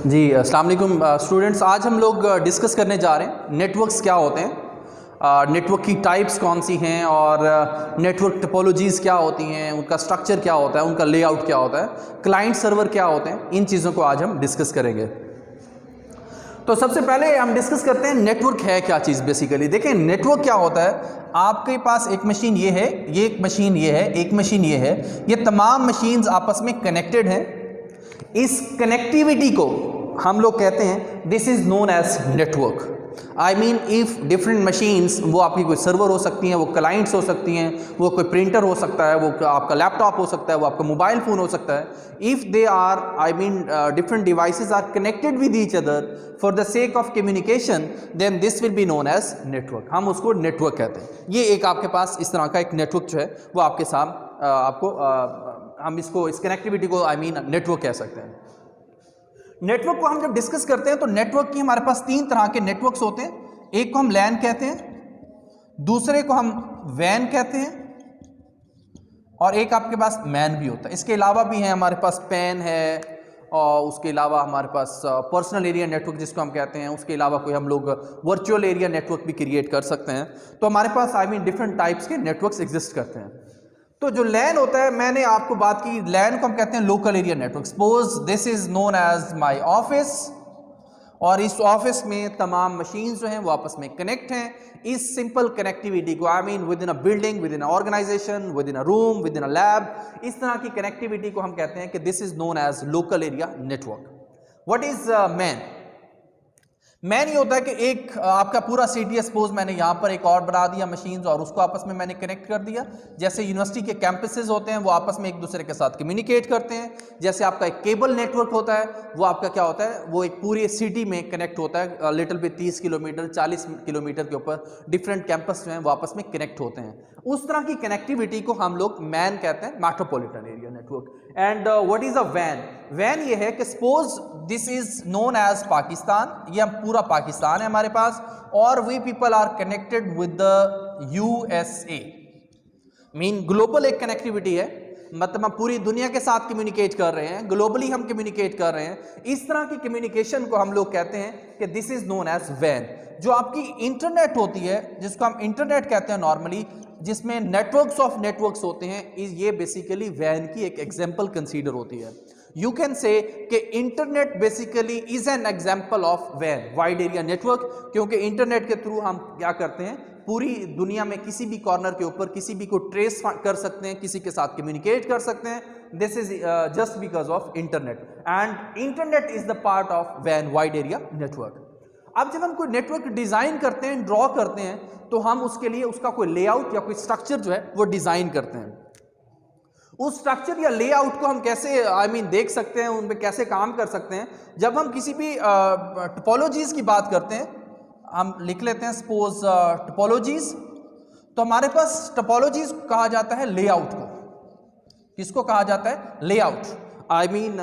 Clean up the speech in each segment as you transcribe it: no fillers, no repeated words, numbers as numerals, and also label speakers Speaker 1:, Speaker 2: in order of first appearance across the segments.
Speaker 1: जी अस्सलाम वालेकुम स्टूडेंट्स। आज हम लोग डिस्कस करने जा रहे हैं नेटवर्क्स क्या होते हैं, नेटवर्क की टाइप्स कौन सी हैं और नेटवर्क टोपोलॉजीज़ क्या होती हैं, उनका स्ट्रक्चर क्या होता है, उनका लेआउट क्या होता है, क्लाइंट सर्वर क्या होते हैं। इन चीज़ों को आज हम डिस्कस करेंगे। तो सबसे पहले हम डिस्कस करते हैं नेटवर्क है क्या चीज़। बेसिकली देखें नेटवर्क क्या होता है। आपके पास एक मशीन ये है, ये एक मशीन ये है, एक मशीन ये है, ये तमाम मशीन्स आपस में कनेक्टेड हैं। इस कनेक्टिविटी को हम लोग कहते हैं this is known as network. I mean if different machines, वो आपकी कोई सर्वर हो सकती हैं, वो क्लाइंट्स हो सकती हैं, वो कोई प्रिंटर हो सकता है, वो आपका लैपटॉप हो सकता है, वो आपका मोबाइल फ़ोन हो सकता है। If they are I mean different devices are connected with each other for the sake of communication, then this will be known as network. हम उसको नेटवर्क कहते हैं। ये एक आपके पास इस तरह का एक नेटवर्क जो है वो आपके साथ हम इसको इस कनेक्टिविटी को आई मीन नेटवर्क कह सकते हैं। नेटवर्क को हम जब डिस्कस करते हैं तो नेटवर्क की हमारे पास तीन तरह के नेटवर्क्स होते हैं। एक को हम लैन कहते हैं, दूसरे को हम वैन कहते हैं, और एक आपके पास मैन भी होता है। इसके अलावा भी है हमारे पास पैन है, और उसके अलावा हमारे पास पर्सनल एरिया नेटवर्क जिसको हम कहते हैं। उसके अलावा कोई हम लोग वर्चुअल एरिया नेटवर्क भी क्रिएट कर सकते हैं। तो हमारे पास आई मीन डिफरेंट टाइप्स के नेटवर्क्स एग्जिस्ट करते हैं। तो जो लैन होता है, मैंने आपको बात की, लैन को हम कहते हैं local area network. Suppose this is known as my office, और इस ऑफिस में तमाम मशीन्स जो हैं वो आपस में कनेक्ट हैं। इस सिंपल कनेक्टिविटी को I mean within a building, within a organization, within a room, within a lab, इस तरह की कनेक्टिविटी को हम कहते हैं कि this is known as local area network. What is MAN? MAN ये होता है कि एक आपका पूरा सिटी है, सपोज मैंने यहाँ पर एक और बना दिया मशीन्स, और उसको आपस में मैंने कनेक्ट कर दिया। जैसे यूनिवर्सिटी के कैंपसेस होते हैं वो आपस में एक दूसरे के साथ कम्युनिकेट करते हैं। जैसे आपका एक केबल नेटवर्क होता है, वो आपका क्या होता है, वो एक पूरी सिटी में कनेक्ट होता है। लिटिल पे 30 किलोमीटर 40 किलोमीटर के ऊपर डिफरेंट कैंपस जो हैं वो आपस में कनेक्ट होते हैं। उस तरह की कनेक्टिविटी को हम लोग मैन कहते हैं, metropolitan area network. And what is a van? Van ये है कि suppose this is known as Pakistan, ये हम पूरा पाकिस्तान है हमारे पास, और we people are connected with the USA. Mean global एक कनेक्टिविटी है, मतलब हम पूरी दुनिया के साथ कम्युनिकेट कर रहे हैं, ग्लोबली हम कम्युनिकेट कर रहे हैं। इस तरह की कम्युनिकेशन को हम लोग कहते हैं कि दिस इज नोन एज वैन। जो आपकी इंटरनेट होती है, जिसको हम इंटरनेट कहते हैं नॉर्मली, जिसमें नेटवर्क्स ऑफ नेटवर्क्स होते हैं, ये बेसिकली वैन की एक एग्जांपल कंसीडर होती है। यू कैन से कि internet basically is an example of वैन, वाइड एरिया नेटवर्क, क्योंकि इंटरनेट के थ्रू हम क्या करते हैं, पूरी दुनिया में किसी भी कॉर्नर के ऊपर किसी भी को ट्रेस कर सकते हैं, किसी के साथ कम्युनिकेट कर सकते हैं। This is just because of internet, and internet is the part of वैन, वाइड एरिया नेटवर्क। अब जब हम कोई नेटवर्क डिजाइन करते हैं, ड्रॉ करते हैं, तो हम उसके लिए उसका कोई लेआउट या कोई स्ट्रक्चर जो है वो डिजाइन करते हैं। उस स्ट्रक्चर या लेआउट को हम कैसे आई मीन देख सकते हैं, उन पे कैसे काम कर सकते हैं। जब हम किसी भी टोपोलॉजीज की बात करते हैं, हम लिख लेते हैं सपोज टोपोलॉजीज, तो हमारे पास टोपोलॉजीज कहा जाता है लेआउट को। किसको कहा जाता है? लेआउट। आई मीन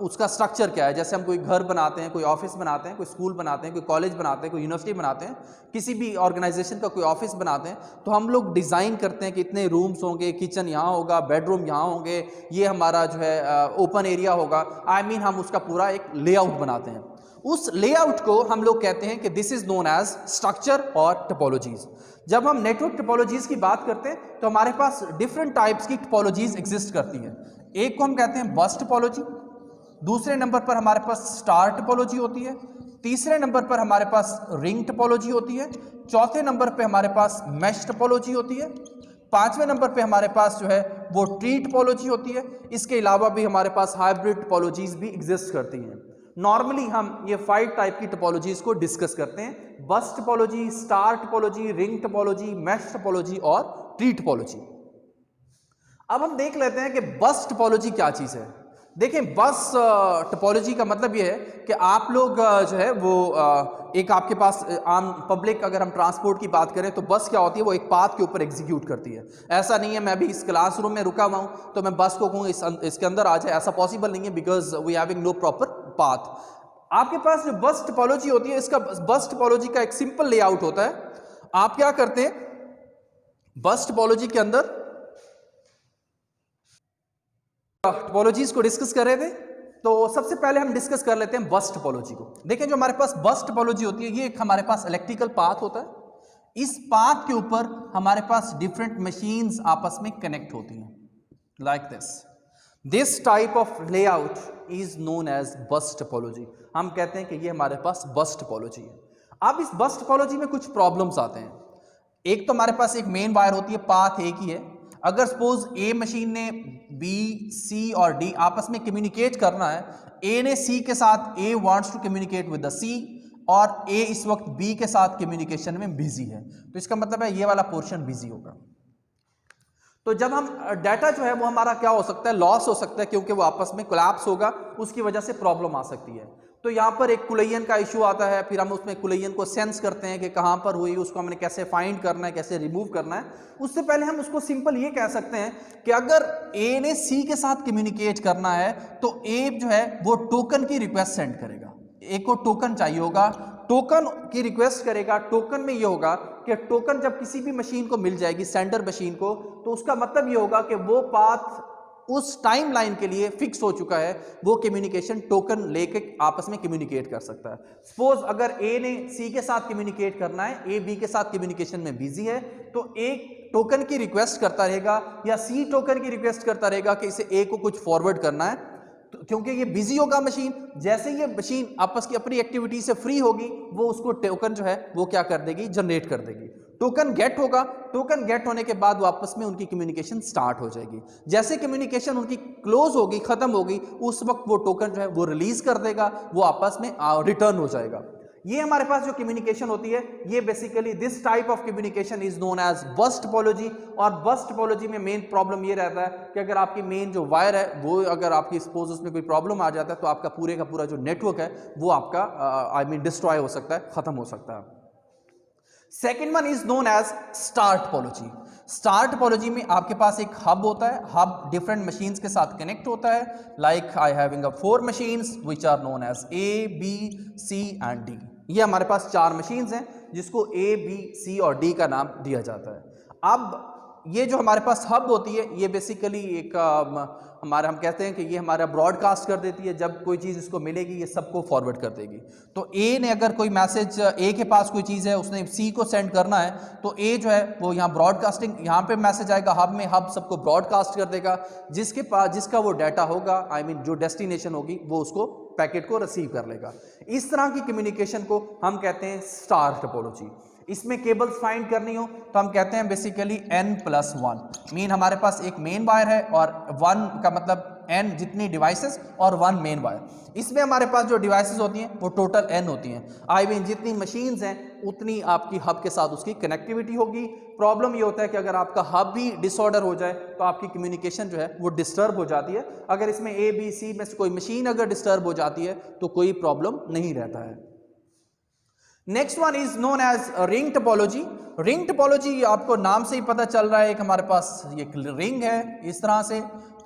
Speaker 1: उसका स्ट्रक्चर क्या है। जैसे हम कोई घर बनाते हैं, कोई ऑफिस बनाते हैं, कोई स्कूल बनाते हैं, कोई कॉलेज बनाते हैं, कोई यूनिवर्सिटी बनाते हैं, किसी भी ऑर्गेनाइजेशन का कोई ऑफिस बनाते हैं, तो हम लोग डिज़ाइन करते हैं कि इतने रूम्स होंगे, किचन यहाँ होगा, बेडरूम यहाँ होंगे, ये हमारा जो है ओपन एरिया होगा। आई मीन हम उसका पूरा एक लेआउट बनाते हैं। उस लेआउट को हम लोग कहते हैं कि this is known as structure और टोपोलॉजीज। जब हम नेटवर्क टोपोलॉजीज की बात करते हैं तो हमारे पास डिफरेंट टाइप्स की टोपोलॉजीज एग्जिस्ट करती हैं। एक को हम कहते हैं बस टोपोलॉजी, दूसरे नंबर पर हमारे पास स्टार टोपोलॉजी होती है, तीसरे नंबर पर हमारे पास रिंग टोपोलॉजी होती है, चौथे नंबर पे हमारे पास मैश टोपोलॉजी होती है, पांचवें नंबर पे हमारे पास जो है वो ट्री टोपोलॉजी होती है। इसके अलावा भी हमारे पास हाइब्रिड टोपोलॉजीज भी एग्जिस्ट करती हैं। नॉर्मली हम ये 5 टाइप की टोपोलॉजीज को डिस्कस करते हैं: बस topology, star topology, ring topology, mesh topology और ट्री टोपोलॉजी। अब हम देख लेते हैं कि बस टोपोलॉजी क्या चीज़ है। देखें, बस टोपोलॉजी का मतलब ये है कि आप लोग जो है वो एक आपके पास आम पब्लिक, अगर हम ट्रांसपोर्ट की बात करें तो बस क्या होती है, वो एक पाथ के ऊपर एग्जीक्यूट करती है। ऐसा नहीं है मैं अभी इस क्लासरूम में रुका हुआ हूँ तो मैं बस को कहूँ इसके अंदर आ जाए, ऐसा पॉसिबल नहीं है, because we having no proper path. आपके पास जो बस टोपोलॉजी होती है, इसका बस टोपोलॉजी का एक सिंपल लेआउट होता है। आप क्या करते हैं, बस टोपोलॉजी के अंदर टोपोलॉजीज को डिस्कस कर रहे थे, तो सबसे पहले हम डिस्कस कर लेते हैं बस टोपोलॉजी को। देखें जो हमारे पास बस टोपोलॉजी होती है, ये एक हमारे पास इलेक्ट्रिकल पाथ होता है। इस पाथ के ऊपर हमारे पास डिफरेंट मशीन्स आपस में कनेक्ट होती हैं like this type of layout is known as bus topology. हम कहते हैं कि ये हमारे पास बस टोपोलॉजी है। अब इस बस टोपोलॉजी में कुछ प्रॉब्लम्स आते हैं। एक तो हमारे पास एक मेन वायर होती है, पाथ एक ही है। अगर सपोज ए मशीन ने बी, सी और डी आपस में कम्युनिकेट करना है, ए ने सी के साथ, A wants to communicate with the C, और ए इस वक्त बी के साथ कम्युनिकेशन में बिजी है, तो इसका मतलब है ये वाला पोर्शन बिजी होगा। तो जब हम डाटा जो है वो हमारा क्या हो सकता है, लॉस हो सकता है, क्योंकि वो आपस में कोलैप्स होगा, उसकी वजह से प्रॉब्लम आ सकती है। तो यहाँ पर एक कुलैयन का इशू आता है, फिर हम उसमें कुलैयन को सेंस करते हैं कि कहाँ पर हुई, उसको हमने कैसे फाइंड करना है, कैसे रिमूव करना है। उससे पहले हम उसको सिंपल ये कह सकते हैं कि अगर ए ने सी के साथ कम्युनिकेट करना है तो ए जो है वो टोकन की रिक्वेस्ट सेंड करेगा। ए को टोकन चाहिए होगा, टोकन की रिक्वेस्ट करेगा। टोकन में ये होगा कि टोकन जब किसी भी मशीन को मिल जाएगी, सेंडर मशीन को, तो उसका मतलब ये होगा कि वो पाथ उस टाइम लाइन के लिए फिक्स हो चुका है, वो कम्युनिकेशन टोकन लेके आपस में कम्युनिकेट कर सकता है। सपोज अगर ए ने सी के साथ कम्युनिकेट करना है, ए बी के साथ कम्युनिकेशन में बिजी है, तो ए टोकन की रिक्वेस्ट करता रहेगा या सी टोकन की रिक्वेस्ट करता रहेगा कि इसे ए को कुछ फॉरवर्ड करना है, क्योंकि ये बिजी होगा मशीन। जैसे ये मशीन आपस की अपनी एक्टिविटी से फ्री होगी, वो उसको टोकन जो है वो क्या कर देगी, जनरेट कर देगी। टोकन गेट होगा, टोकन गेट होने के बाद वापस में उनकी कम्युनिकेशन स्टार्ट हो जाएगी। जैसे कम्युनिकेशन उनकी क्लोज होगी, खत्म होगी, उस वक्त वो टोकन जो है वो रिलीज कर देगा, वो आपस में रिटर्न हो जाएगा। ये हमारे पास जो कम्युनिकेशन होती है, ये basically this type of communication is known as bus topology. और बस टोपोलॉजी में मेन प्रॉब्लम ये रहता है कि अगर आपकी मेन जो वायर है वो अगर आपकी सपोज उसमें कोई प्रॉब्लम आ जाता है, तो आपका पूरे का पूरा जो नेटवर्क है वो आपका डिस्ट्रॉय हो सकता है, खत्म हो सकता है। Second one is known as star topology. Star topology में आपके पास एक हब होता है, हब डिफरेंट मशीन्स के साथ कनेक्ट होता है। Like I having 4 machines which are known as A, B, C and D. ये हमारे पास 4 मशीन्स हैं जिसको ए, बी, सी और डी का नाम दिया जाता है। अब ये जो हमारे पास हब होती है, ये बेसिकली एक हमारा, हम कहते हैं कि ये हमारा ब्रॉडकास्ट कर देती है। जब कोई चीज़ इसको मिलेगी, ये सबको फॉरवर्ड कर देगी। तो ए ने अगर कोई मैसेज, ए के पास कोई चीज़ है, उसने सी को सेंड करना है, तो ए जो है वो यहाँ ब्रॉडकास्टिंग, यहाँ पे मैसेज आएगा हब में, हब सबको ब्रॉडकास्ट कर देगा। जिसके पास जिसका वो डाटा होगा, आई मीन जो डेस्टिनेशन होगी, वो उसको पैकेट को रिसीव कर लेगा। इस तरह की कम्युनिकेशन को हम कहते हैं स्टार टोपोलॉजी। इसमें केबल्स फाइंड करनी हो तो हम कहते हैं बेसिकली n+1। मीन हमारे पास एक मेन वायर है और 1 का मतलब n जितनी डिवाइसेस और 1 मेन वायर। इसमें हमारे पास जो डिवाइसेस होती हैं वो टोटल n होती हैं। आई मीन जितनी मशीन्स हैं उतनी आपकी हब के साथ उसकी कनेक्टिविटी होगी। प्रॉब्लम ये होता है कि अगर आपका हब भी डिसऑर्डर हो जाए तो आपकी कम्युनिकेशन जो है वो डिस्टर्ब हो जाती है। अगर इसमें ए, बी, सी में से कोई मशीन अगर डिस्टर्ब हो जाती है तो कोई प्रॉब्लम नहीं रहता है। Next one is known as ring topology. Ring topology आपको नाम से ही पता चल रहा है, एक हमारे पास ये रिंग है इस तरह से।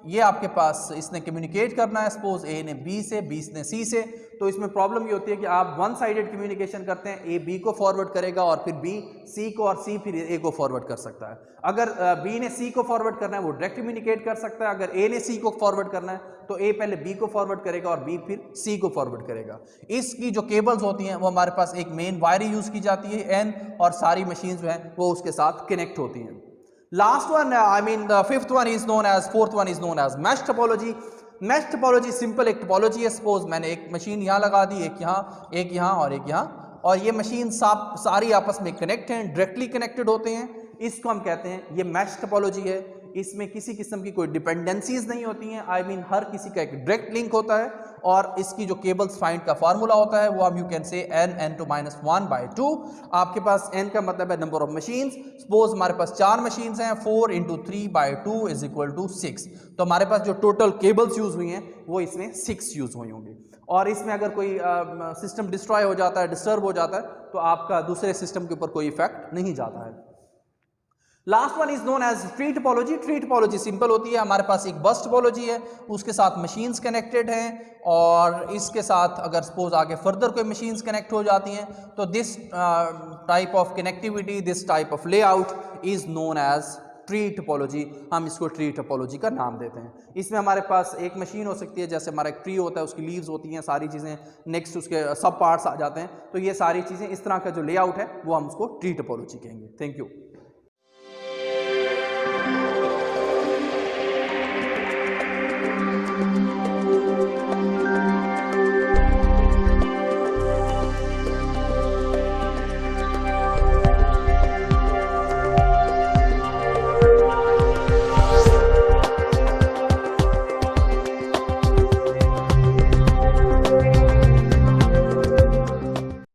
Speaker 1: ये आपके पास इसने कम्युनिकेट करना है, सपोज ए ने बी से, बी ने सी से। तो इसमें प्रॉब्लम ये होती है कि आप वन साइडेड कम्युनिकेशन करते हैं, ए बी को फॉरवर्ड करेगा और फिर बी सी को, और सी फिर ए को फॉरवर्ड कर सकता है। अगर बी ने सी को फॉरवर्ड करना है वो डायरेक्ट कम्युनिकेट कर सकता है। अगर ए ने सी को फॉरवर्ड करना है तो ए पहले बी को फॉरवर्ड करेगा और बी फिर सी को फॉरवर्ड करेगा। इसकी जो केबल्स होती हैं वो हमारे पास एक मेन वायर यूज की जाती है एन, और सारी मशीन जो है वो उसके साथ कनेक्ट होती हैं। Last one, I mean the fifth one is known as, fourth one is known as mesh topology. Mesh topology simple एक टोपोलॉजी है। सपोज मैंने एक मशीन यहाँ लगा दी, एक यहाँ और एक यहाँ, और ये मशीन सारी आपस में कनेक्ट हैं, डायरेक्टली कनेक्टेड होते हैं। इसको हम कहते हैं ये मैश टोपोलॉजी है। इसमें किसी किस्म की कोई डिपेंडेंसीज नहीं होती हैं, आई मीन हर किसी का एक डायरेक्ट लिंक होता है। और इसकी जो केबल्स फाइंड का फार्मूला होता है वो हम यू कैन से n(n)(1/2). आपके पास n का मतलब है नंबर ऑफ मशीन्स। सपोज हमारे पास 4 मशीन्स हैं, 4 × 3/2 = 6। तो हमारे पास जो टोटल केबल्स यूज हुई हैं वो इसमें 6 यूज हुई होंगी। और इसमें अगर कोई सिस्टम डिस्ट्रॉय हो जाता है, डिस्टर्ब हो जाता है, तो आपका दूसरे सिस्टम के ऊपर कोई इफेक्ट नहीं जाता है। Last one is known as tree topology. Tree topology simple होती है, हमारे पास एक बस टोपोलॉजी है, उसके साथ मशीन्स कनेक्टेड हैं, और इसके साथ अगर सपोज आगे फर्दर कोई मशीन्स कनेक्ट हो जाती हैं तो this type of connectivity, this type of layout is known as tree topology, हम इसको ट्री टोपोलॉजी का नाम देते हैं। इसमें हमारे पास एक मशीन हो सकती है, जैसे हमारा एक ट्री होता है, उसकी लीव्स होती हैं, सारी चीज़ें, नेक्स्ट उसके सब पार्ट्स आ जाते हैं, तो ये सारी चीज़ें, इस तरह का जो लेआउट है वो हम उसको ट्री टोपोलॉजी कहेंगे। Thank you.